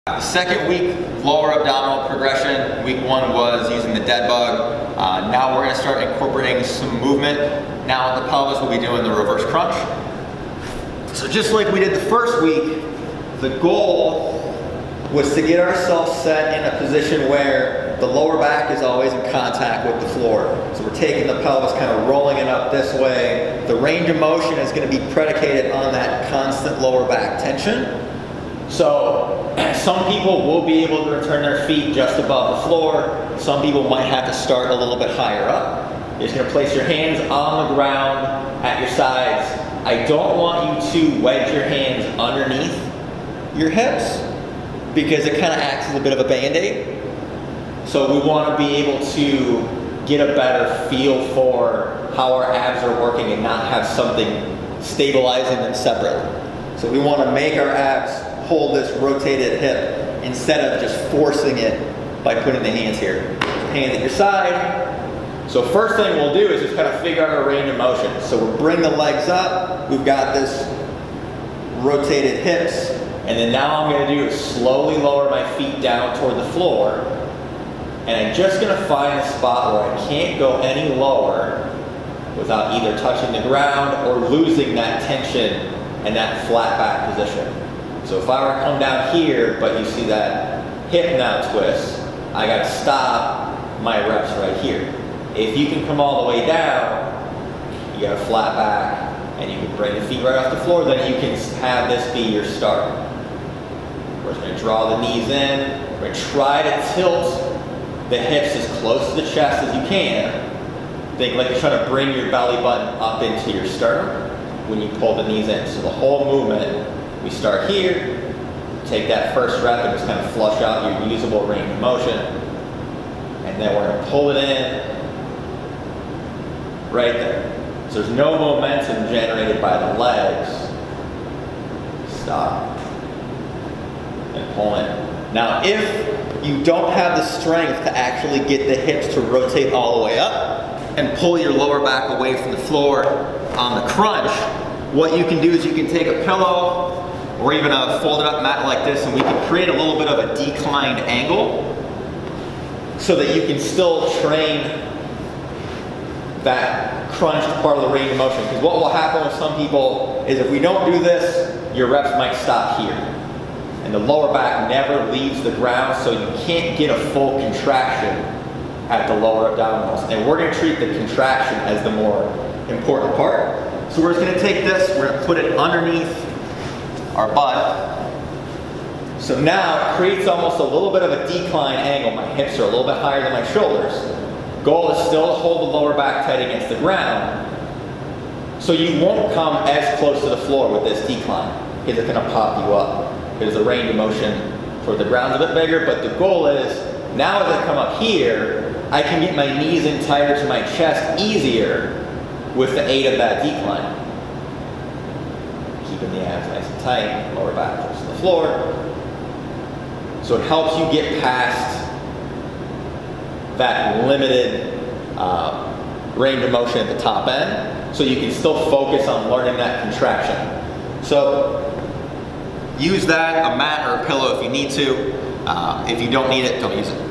The second week, lower abdominal progression. Week 1 was using the dead bug. Now we're going to start incorporating some movement. Now at the pelvis, we'll be doing the reverse crunch. So just like we did the first week, the goal was to get ourselves set in a position where the lower back is always in contact with the floor. So we're taking the pelvis, kind of rolling it up this way. The range of motion is going to be predicated on that constant lower back tension. So some people will be able to return their feet just above the floor. Some people might have to start a little bit higher up. You're just going to place your hands on the ground at your sides. I don't want you to wedge your hands underneath your hips because it kind of acts as a bit of a band-aid. So we want to be able to get a better feel for how our abs are working and not have something stabilizing them separately. So we want to make our abs hold this rotated hip instead of just forcing it by putting the hands here. Hands at your side. So first thing we'll do is just kind of figure out our range of motion. So we'll bring the legs up. We've got this rotated hips. And then now I'm going to do is slowly lower my feet down toward the floor. And I'm just going to find a spot where I can't go any lower without either touching the ground or losing that tension and that flat back position. So if I were to come down here, but you see that hip now twist, I got to stop my reps right here. If you can come all the way down, you got a flat back, and you can bring the feet right off the floor, then you can have this be your start. We're just going to draw the knees in. We're going to try to tilt the hips as close to the chest as you can. Think like you're trying to bring your belly button up into your sternum when you pull the knees in. So the whole movement, we start here, take that first rep and just kind of flush out your usable range of motion. And then we're going to pull it in right there. So there's no momentum generated by the legs. Stop. And pull in. Now if you don't have the strength to actually get the hips to rotate all the way up and pull your lower back away from the floor on the crunch, what you can do is you can take a pillow or even a folded up mat like this, and we can create a little bit of a declined angle so that you can still train that crunched part of the range of motion. Because what will happen with some people is if we don't do this, your reps might stop here. And the lower back never leaves the ground, so you can't get a full contraction at the lower abdominals. And we're going to treat the contraction as the more important part. So we're just going to take this, we're going to put it underneath our butt. So now it creates almost a little bit of a decline angle. My hips are a little bit higher than my shoulders. Goal is still to hold the lower back tight against the ground. So you won't come as close to the floor with this decline because it's going to pop you up. Because the range of motion for the ground's a bit bigger, but the goal is now as I come up here, I can get my knees in tighter to my chest easier with the aid of that decline. Keeping the abs nice and tight, lower back close to the floor. So it helps you get past that limited range of motion at the top end, so you can still focus on learning that contraction. So use that, a mat or a pillow if you need to. If you don't need it, don't use it.